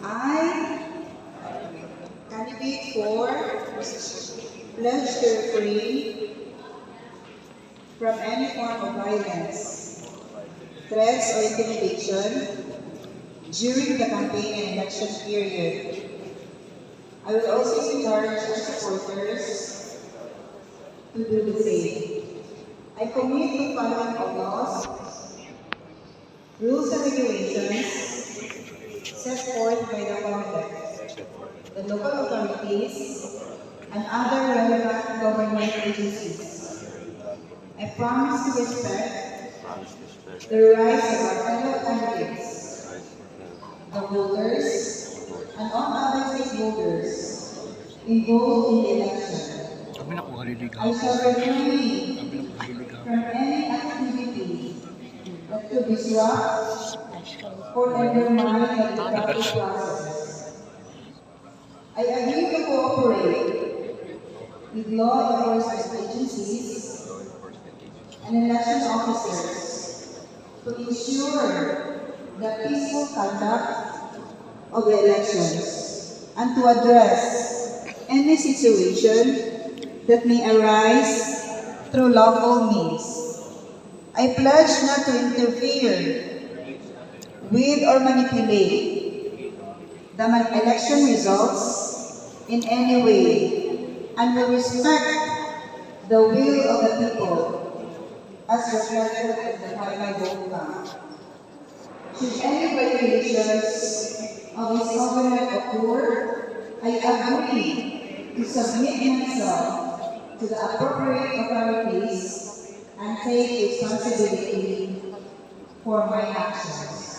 I, candidate for pledge to refrain from any form of violence, threats, or intimidation during the campaign and election period. I will also encourage our supporters to do the same. I commit to following all laws, rules, and regulations set forth by the Congress, the local authorities, and other relevant government agencies. I promise to respect the rights of our fellow candidates, the voters, and all other stakeholders involved in the election. I shall refrain from any activity that could disrupt or undermine the democratic process. I agree to cooperate with law enforcement agencies and election officers to ensure the peaceful conduct of the elections and to address any situation that may arise through lawful means. I pledge not to interfere with or manipulate the election results in any way and will respect the will of the people as reflected in the final vote count. Should any violations of this covenant occur, I agree to submit myself to the appropriate authorities and take responsibility for my actions.